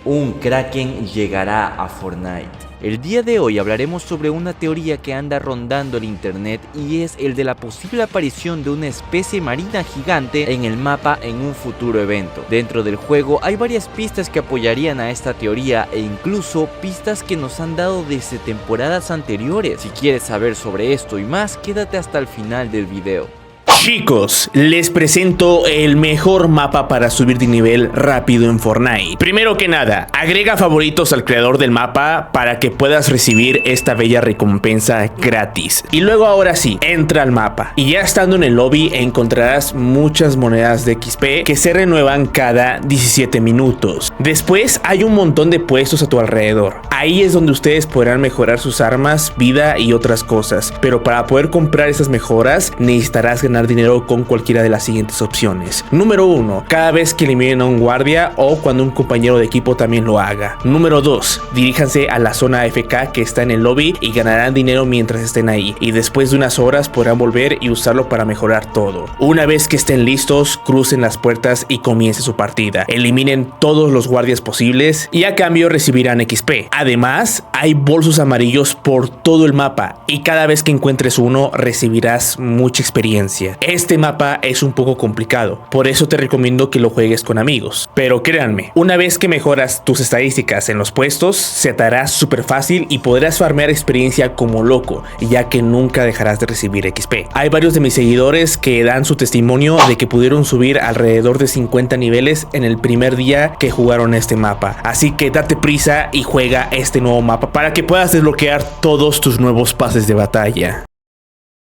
Un Kraken llegará a Fortnite. El día de hoy hablaremos sobre una teoría que anda rondando el internet y es el de la posible aparición de una especie marina gigante en el mapa en un futuro evento. Dentro del juego hay varias pistas que apoyarían a esta teoría e incluso pistas que nos han dado desde temporadas anteriores. Si quieres saber sobre esto y más, quédate hasta el final del video. Chicos, les presento el mejor mapa para subir de nivel rápido en Fortnite. Primero que nada, agrega favoritos al creador del mapa para que puedas recibir esta bella recompensa gratis. Y luego ahora sí, entra al mapa. Y ya estando en el lobby encontrarás muchas monedas de XP que se renuevan cada 17 minutos. Después hay un montón de puestos a tu alrededor. Ahí es donde ustedes podrán mejorar sus armas, vida y otras cosas. Pero para poder comprar esas mejoras necesitarás ganar dinero con cualquiera de las siguientes opciones. Número 1, cada vez que eliminen a un guardia o cuando un compañero de equipo también lo haga. Número 2, diríjanse a la zona AFK que está en el lobby y ganarán dinero mientras estén ahí. Y después de unas horas podrán volver y usarlo para mejorar todo. Una vez que estén listos, crucen las puertas y comience su partida. Eliminen todos los guardias posibles y a cambio recibirán XP. Además, hay bolsos amarillos por todo el mapa y cada vez que encuentres uno recibirás mucha experiencia. Este mapa es un poco complicado, por eso te recomiendo que lo juegues con amigos. Pero créanme, una vez que mejoras tus estadísticas en los puestos, se te hará súper fácil y podrás farmear experiencia como loco, ya que nunca dejarás de recibir XP. Hay varios de mis seguidores que dan su testimonio de que pudieron subir alrededor de 50 niveles en el primer día que jugaron este mapa. Así que date prisa y juega este nuevo mapa para que puedas desbloquear todos tus nuevos pases de batalla.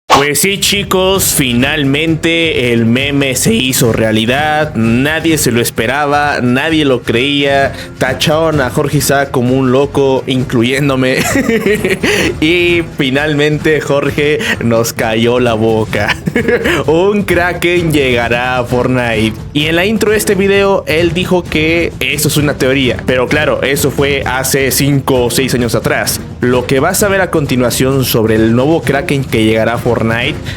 Pues sí, chicos, finalmente el meme se hizo realidad. Nadie se lo esperaba, nadie lo creía. Tacharon a Jorge Isaac como un loco, incluyéndome. Y finalmente Jorge nos cayó la boca. Un Kraken llegará a Fortnite. Y en la intro de este video él dijo que eso es una teoría, pero claro, eso fue hace 5 o 6 años atrás. Lo que vas a ver a continuación sobre el nuevo Kraken que llegará a Fortnite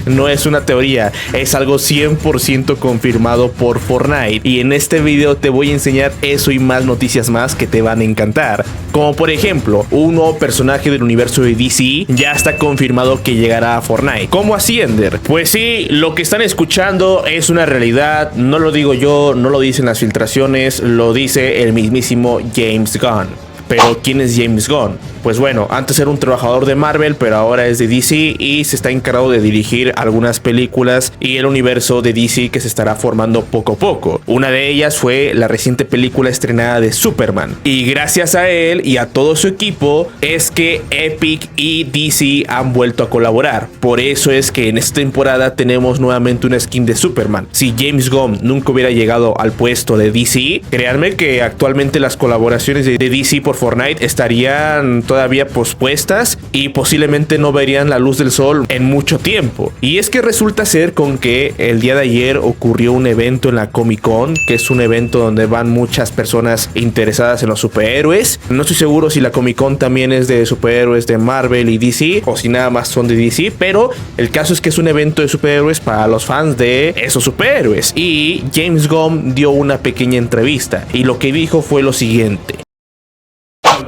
no es una teoría, es algo 100% confirmado por Fortnite. Y en este video te voy a enseñar eso y más noticias más que te van a encantar. Como por ejemplo, un nuevo personaje del universo de DC ya está confirmado que llegará a Fortnite. ¿Cómo así, Ender? Pues sí, lo que están escuchando es una realidad. No lo digo yo, no lo dicen las filtraciones, lo dice el mismísimo James Gunn. Pero ¿quién es James Gunn? Pues bueno, antes era un trabajador de Marvel, pero ahora es de DC y se está encargado de dirigir algunas películas y el universo de DC que se estará formando poco a poco. Una de ellas fue la reciente película estrenada de Superman. Y gracias a él y a todo su equipo es que Epic y DC han vuelto a colaborar. Por eso es que en esta temporada tenemos nuevamente una skin de Superman. Si James Gunn nunca hubiera llegado al puesto de DC, créanme que actualmente las colaboraciones de DC por Fortnite estarían todavía pospuestas y posiblemente no verían la luz del sol en mucho tiempo. Y es que resulta ser con que el día de ayer ocurrió un evento en la Comic Con, que es un evento donde van muchas personas interesadas en los superhéroes. No estoy seguro si la Comic Con también es de superhéroes de Marvel y DC o si nada más son de DC, pero el caso es que es un evento de superhéroes para los fans de esos superhéroes. Y James Gunn dio una pequeña entrevista y lo que dijo fue lo siguiente.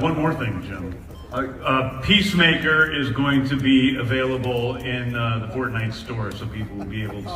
One more thing, Jim. Peacemaker is going to be available in the Fortnite store, so people will be able to...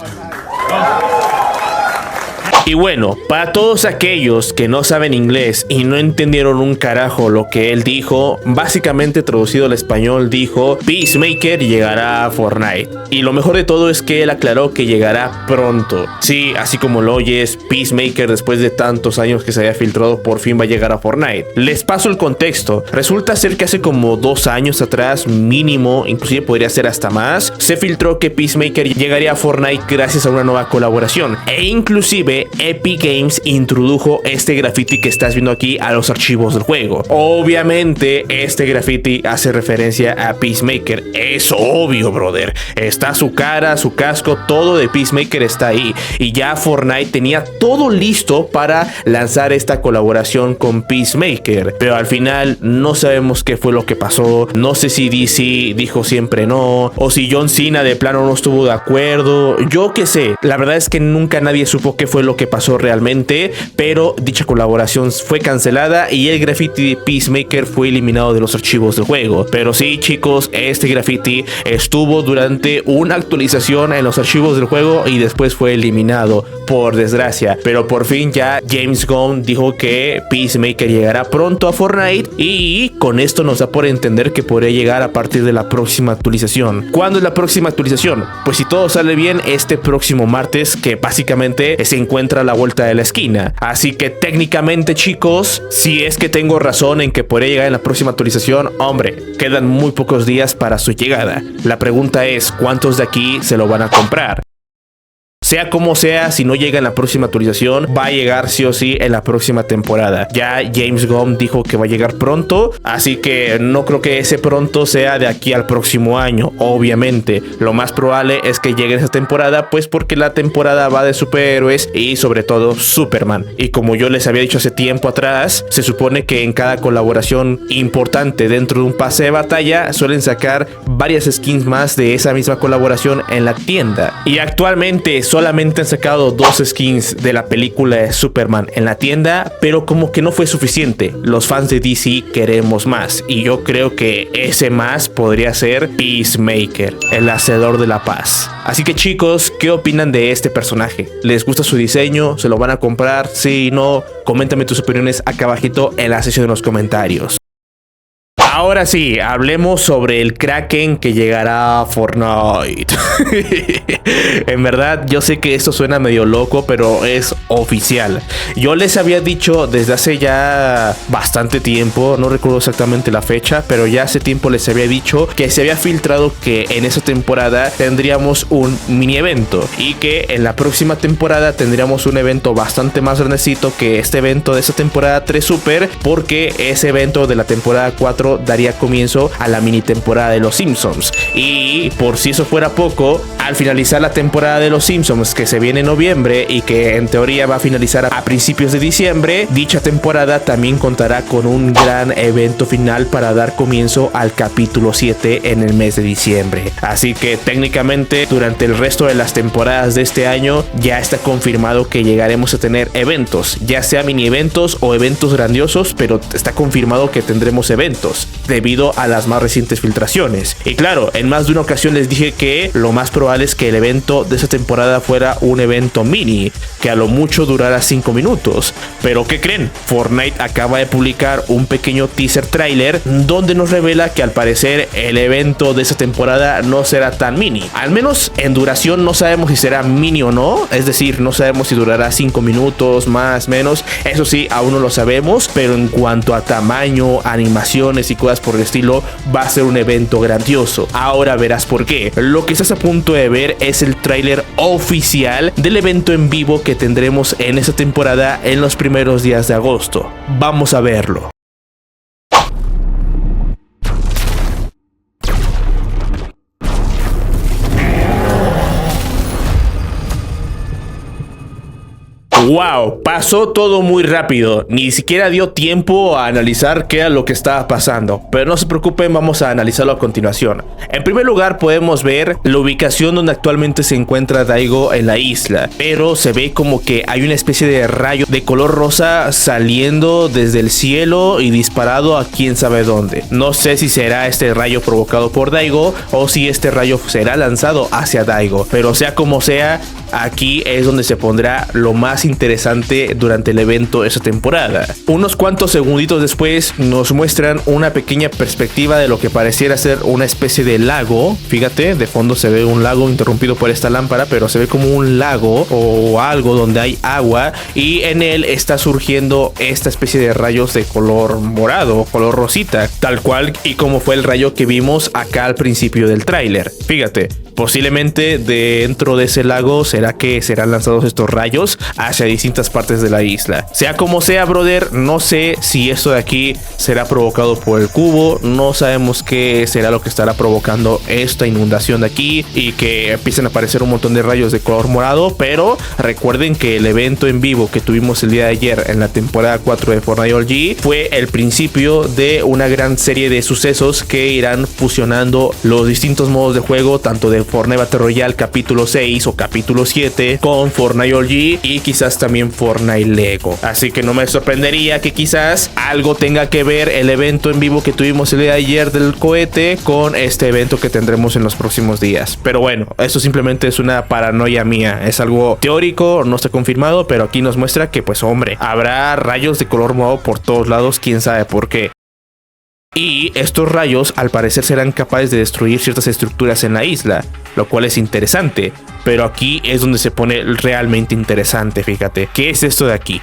Y bueno, para todos aquellos que no saben inglés y no entendieron un carajo lo que él dijo, básicamente traducido al español dijo: Peacemaker llegará a Fortnite. Y lo mejor de todo es que él aclaró que llegará pronto. Sí, así como lo oyes, Peacemaker, después de tantos años que se había filtrado, por fin va a llegar a Fortnite. Les paso el contexto. Resulta ser que hace como 2 años atrás, mínimo, inclusive podría ser hasta más, se filtró que Peacemaker llegaría a Fortnite gracias a una nueva colaboración. E inclusive Epic Games introdujo este graffiti que estás viendo aquí a los archivos del juego. Obviamente este graffiti hace referencia a Peacemaker. Es obvio, brother. Está su cara, su casco, todo de Peacemaker está ahí. Y ya Fortnite tenía todo listo para lanzar esta colaboración con Peacemaker. Pero al final no sabemos qué fue lo que pasó. No sé si DC dijo siempre no, o si John Cena de plano no estuvo de acuerdo. Yo qué sé. La verdad es que nunca nadie supo qué fue lo que qué pasó realmente, pero dicha colaboración fue cancelada y el graffiti de Peacemaker fue eliminado de los archivos del juego. Pero sí, chicos, este graffiti estuvo durante una actualización en los archivos del juego y después fue eliminado, por desgracia. Pero por fin ya James Gunn dijo que Peacemaker llegará pronto a Fortnite, y con esto nos da por entender que podría llegar a partir de la próxima actualización. ¿Cuándo es la próxima actualización? Pues si todo sale bien, este próximo martes, que básicamente se encuentra a la vuelta de la esquina. Así que técnicamente, chicos, si es que tengo razón en que podría llegar en la próxima actualización, hombre, quedan muy pocos días para su llegada. La pregunta es, ¿cuántos de aquí se lo van a comprar? Sea como sea, si no llega en la próxima actualización, va a llegar sí o sí en la próxima temporada. Ya James Gunn dijo que va a llegar pronto, así que no creo que ese pronto sea de aquí al próximo año. Obviamente, lo más probable es que llegue esa temporada, pues porque la temporada va de superhéroes y sobre todo Superman. Y como yo les había dicho hace tiempo atrás, se supone que en cada colaboración importante dentro de un pase de batalla suelen sacar varias skins más de esa misma colaboración en la tienda. Y actualmente solamente han sacado 2 skins de la película de Superman en la tienda, pero como que no fue suficiente. Los fans de DC queremos más, y yo creo que ese más podría ser Peacemaker, el hacedor de la paz. Así que chicos, ¿qué opinan de este personaje? ¿Les gusta su diseño? ¿Se lo van a comprar? ¿Sí? ¿No? Coméntame tus opiniones acá abajito en la sección de los comentarios. Ahora sí, hablemos sobre el Kraken que llegará a Fortnite. En verdad, yo sé que esto suena medio loco, pero es oficial. Yo les había dicho desde hace ya bastante tiempo, no recuerdo exactamente la fecha, pero ya hace tiempo les había dicho que se había filtrado que en esa temporada tendríamos un mini evento y que en la próxima temporada tendríamos un evento bastante más grandecito que este evento de esa temporada 3 Super, porque ese evento de la temporada 4 daría comienzo a la mini temporada de los Simpsons. Y por si eso fuera poco, al finalizar la temporada de los Simpsons, que se viene en noviembre y que en teoría va a finalizar a principios de diciembre, dicha temporada también contará con un gran evento final para dar comienzo al capítulo 7 en el mes de diciembre. Así que técnicamente durante el resto de las temporadas de este año ya está confirmado que llegaremos a tener eventos, ya sea mini eventos o eventos grandiosos, pero está confirmado que tendremos eventos debido a las más recientes filtraciones. Y claro, en más de una ocasión les dije que lo más probable es que el evento de esa temporada fuera un evento mini, que a lo mucho durara 5 minutos. Pero ¿qué creen? Fortnite acaba de publicar un pequeño teaser trailer donde nos revela que al parecer el evento de esa temporada no será tan mini. Al menos en duración no sabemos si será mini o no, es decir, no sabemos si durará 5 minutos, más, menos. Eso sí, aún no lo sabemos, pero en cuanto a tamaño, animaciones y cosas por el estilo, va a ser un evento grandioso. Ahora verás por qué. Lo que estás a punto de ver es el tráiler oficial del evento en vivo que tendremos en esta temporada en los primeros días de agosto. Vamos a verlo. Wow, pasó todo muy rápido, ni siquiera dio tiempo a analizar qué era lo que estaba pasando, pero no se preocupen, vamos a analizarlo a continuación. En primer lugar podemos ver la ubicación donde actualmente se encuentra Daigo en la isla, pero se ve como que hay una especie de rayo de color rosa saliendo desde el cielo y disparado a quién sabe dónde. No sé si será este rayo provocado por Daigo o si este rayo será lanzado hacia Daigo, pero sea como sea, aquí es donde se pondrá lo más interesante durante el evento de esa temporada. Unos cuantos segunditos después nos muestran una pequeña perspectiva de lo que pareciera ser una especie de lago. Fíjate, de fondo se ve un lago interrumpido por esta lámpara, pero se ve como un lago o algo donde hay agua y en él está surgiendo esta especie de rayos de color morado, color rosita, tal cual y como fue el rayo que vimos acá al principio del tráiler. Fíjate, posiblemente dentro de ese lago será que serán lanzados estos rayos hacia distintas partes de la isla. Sea como sea, brother, no sé si esto de aquí será provocado por el cubo, no sabemos qué será lo que estará provocando esta inundación de aquí y que empiecen a aparecer un montón de rayos de color morado, pero recuerden que el evento en vivo que tuvimos el día de ayer en la temporada 4 de Fortnite OG fue el principio de una gran serie de sucesos que irán fusionando los distintos modos de juego, tanto de Fortnite Battle Royale capítulo 6 o capítulo 7 con Fortnite OG y quizás también Fortnite Lego. Así que no me sorprendería que quizás algo tenga que ver el evento en vivo que tuvimos el día de ayer del cohete con este evento que tendremos en los próximos días. Pero bueno, esto simplemente es una paranoia mía, es algo teórico, no está confirmado, pero aquí nos muestra que pues hombre, habrá rayos de color morado por todos lados, quién sabe por qué. Y estos rayos al parecer serán capaces de destruir ciertas estructuras en la isla, lo cual es interesante. Pero aquí es donde se pone realmente interesante, fíjate. ¿Qué es esto de aquí?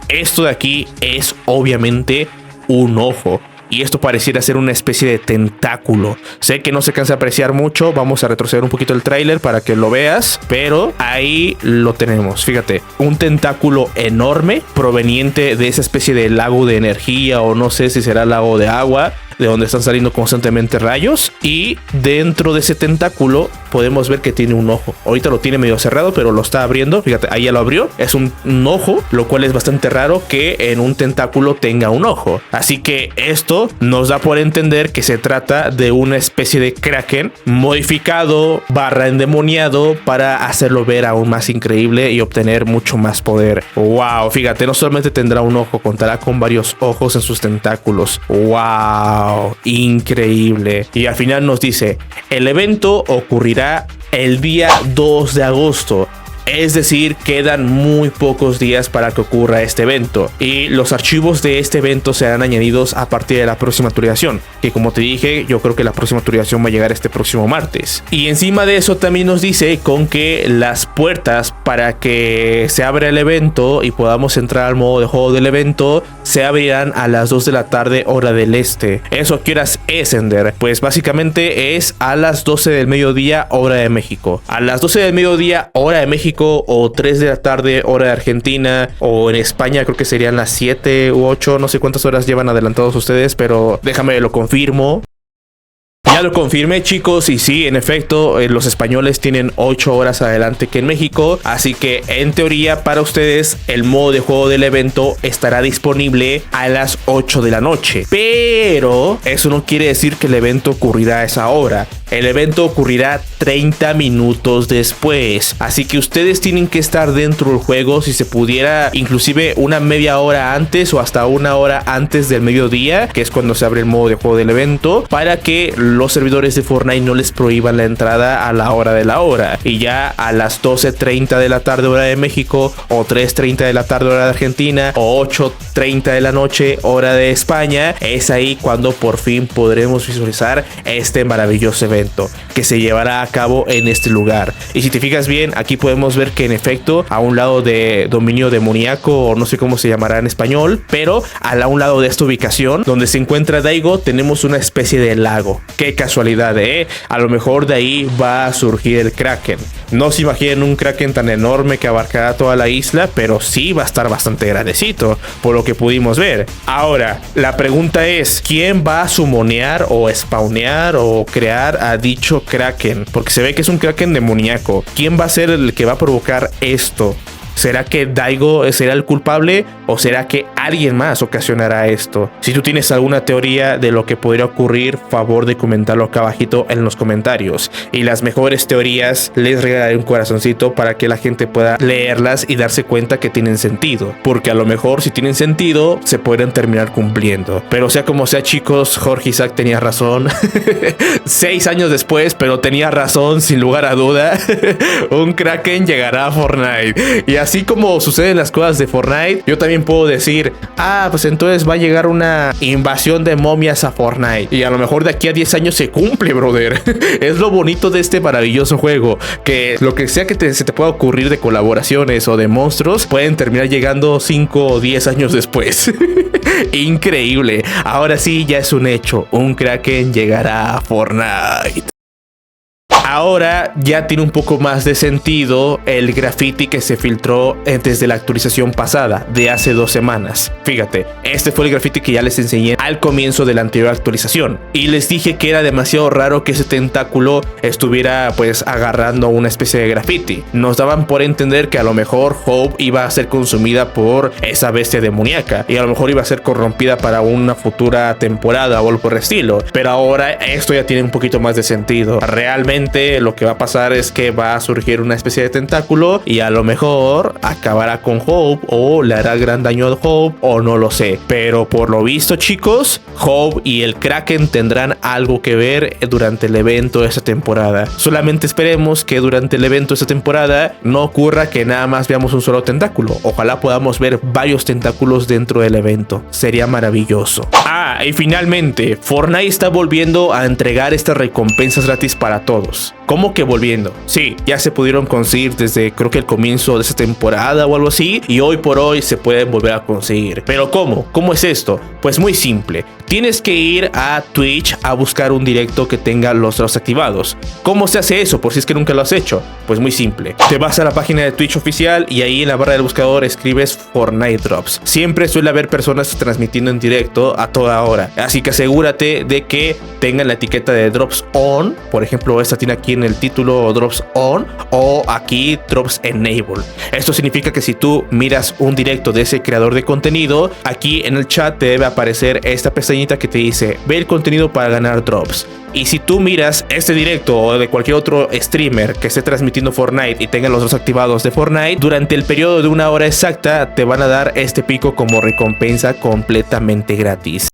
Esto de aquí es obviamente un ojo. Y esto pareciera ser una especie de tentáculo. Sé que no se cansa de apreciar mucho. Vamos a retroceder un poquito el tráiler para que lo veas. Pero ahí lo tenemos. Fíjate, un tentáculo enorme proveniente de esa especie de lago de energía. O no sé si será lago de agua, de donde están saliendo constantemente rayos. Y dentro de ese tentáculo podemos ver que tiene un ojo. Ahorita lo tiene medio cerrado, pero lo está abriendo. Fíjate, ahí ya lo abrió. Es un ojo, lo cual es bastante raro que en un tentáculo tenga un ojo. Así que esto nos da por entender que se trata de una especie de Kraken modificado / endemoniado para hacerlo ver aún más increíble y obtener mucho más poder. Wow, fíjate, no solamente tendrá un ojo, contará con varios ojos en sus tentáculos. Wow, increíble. Y al final nos dice, el evento ocurrirá el día 2 de agosto. Es decir, quedan muy pocos días para que ocurra este evento y los archivos de este evento serán añadidos a partir de la próxima actualización, que como te dije, yo creo que la próxima actualización va a llegar este próximo martes. Y encima de eso también nos dice con que las puertas para que se abra el evento y podamos entrar al modo de juego del evento se abrirán a las 2 de la tarde hora del este. ¿Eso a qué horas es, Ender? Pues básicamente es a las 12 del mediodía hora de México. A las 12 del mediodía hora de México o 3 de la tarde hora de Argentina, o en España creo que serían las 7 u 8, no sé cuántas horas llevan adelantados ustedes, pero déjame lo confirmo. Ya lo confirmé, chicos, y sí, en efecto, los españoles tienen 8 horas adelante que en México, así que en teoría para ustedes el modo de juego del evento estará disponible a las 8 de la noche, pero eso no quiere decir que el evento ocurrirá a esa hora. El evento ocurrirá 30 minutos después, así que ustedes tienen que estar dentro del juego, si se pudiera, inclusive una media hora antes o hasta una hora antes del mediodía, que es cuando se abre el modo de juego del evento, para que los servidores de Fortnite no les prohíban la entrada a la hora de la hora. Y ya a las 12:30 de la tarde hora de México, o 3:30 de la tarde hora de Argentina, o 8:30 de la noche hora de España, es ahí cuando por fin podremos visualizar este maravilloso evento que se llevará a cabo en este lugar. Y si te fijas bien, aquí podemos ver que en efecto a un lado de dominio demoníaco, o no sé cómo se llamará en español, pero a un lado de esta ubicación donde se encuentra Daigo tenemos una especie de lago. Qué casualidad, a lo mejor de ahí va a surgir el Kraken. No se imaginen un Kraken tan enorme que abarcará toda la isla, pero sí va a estar bastante grandecito por lo que pudimos ver. Ahora, la pregunta es, ¿quién va a summonear o spawnear o crear a dicho Kraken? Porque se ve que es un Kraken demoníaco. ¿Quién va a ser el que va a provocar esto? ¿Será que Daigo será el culpable o será que alguien más ocasionará esto? Si tú tienes alguna teoría de lo que podría ocurrir, favor de comentarlo acá abajito en los comentarios. Y las mejores teorías les regalaré un corazoncito para que la gente pueda leerlas y darse cuenta que tienen sentido. Porque a lo mejor si tienen sentido, se podrían terminar cumpliendo. Pero sea como sea, chicos, Jorge Isaac tenía razón. 6 años después, pero tenía razón sin lugar a duda. Un Kraken llegará a Fortnite. Y así como suceden las cosas de Fortnite, yo también puedo decir, pues entonces va a llegar una invasión de momias a Fortnite. Y a lo mejor de aquí a 10 años se cumple, brother. Es lo bonito de este maravilloso juego, que lo que sea que se te pueda ocurrir de colaboraciones o de monstruos, pueden terminar llegando 5 o 10 años después. Increíble. Ahora sí, ya es un hecho. Un Kraken llegará a Fortnite. Ahora ya tiene un poco más de sentido el graffiti que se filtró desde la actualización pasada de hace 2 semanas. Fíjate, este fue el graffiti que ya les enseñé al comienzo de la anterior actualización y les dije que era demasiado raro que ese tentáculo estuviera pues agarrando una especie de graffiti. Nos daban por entender que a lo mejor Hope iba a ser consumida por esa bestia demoníaca y a lo mejor iba a ser corrompida para una futura temporada o algo por el estilo, pero ahora esto ya tiene un poquito más de sentido. Realmente Seguramente lo que va a pasar es que va a surgir una especie de tentáculo y a lo mejor acabará con Hope o le hará gran daño a Hope o no lo sé. Pero por lo visto, chicos, Hope y el Kraken tendrán algo que ver durante el evento de esta temporada. Solamente esperemos que durante el evento de esta temporada no ocurra que nada más veamos un solo tentáculo. Ojalá podamos ver varios tentáculos dentro del evento. Sería maravilloso. Y finalmente, Fortnite está volviendo a entregar estas recompensas gratis para todos. ¿Cómo que volviendo? Sí, ya se pudieron conseguir desde creo que el comienzo de esta temporada o algo así, y hoy por hoy se pueden volver a conseguir. ¿Pero cómo? ¿Cómo es esto? Pues muy simple. Tienes que ir a Twitch a buscar un directo que tenga los drops activados. ¿Cómo se hace eso? Por si es que nunca lo has hecho. Pues muy simple. Te vas a la página de Twitch oficial y ahí en la barra del buscador escribes Fortnite Drops. Siempre suele haber personas transmitiendo en directo a toda hora. Así que asegúrate de que tengan la etiqueta de Drops On. Por ejemplo, esta tiene aquí en el título Drops On o aquí Drops Enable. Esto significa que si tú miras un directo de ese creador de contenido, aquí en el chat te debe aparecer esta pestañita que te dice ve el contenido para ganar drops. Y si tú miras este directo o de cualquier otro streamer que esté transmitiendo Fortnite y tenga los dos activados de Fortnite, durante el periodo de 1 hora exacta te van a dar este pico como recompensa completamente gratis.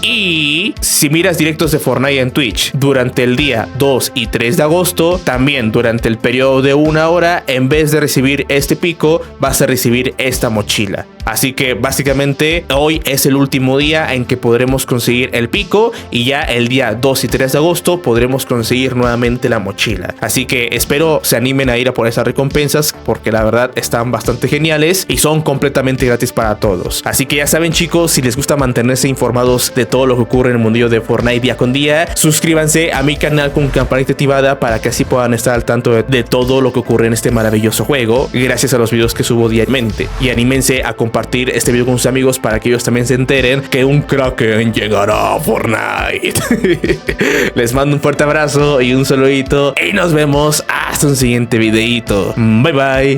Y si miras directos de Fortnite en Twitch durante el día 2 y 3 de agosto, también durante el periodo de 1 hora, en vez de recibir este pico, vas a recibir esta mochila. Así que básicamente hoy es el último día en que podremos conseguir el pico y ya el día 2 y 3 de agosto podremos conseguir nuevamente la mochila. Así que espero se animen a ir a por esas recompensas porque la verdad están bastante geniales y son completamente gratis para todos. Así que ya saben, chicos, si les gusta mantenerse informados de todo lo que ocurre en el mundillo de Fortnite día con día, suscríbanse a mi canal con campanita activada para que así puedan estar al tanto de todo lo que ocurre en este maravilloso juego gracias a los videos que subo diariamente. Y anímense a compartir este video con sus amigos para que ellos también se enteren que un Kraken llegará a Fortnite. Les mando un fuerte abrazo y un saludito y nos vemos hasta un siguiente videito. Bye bye.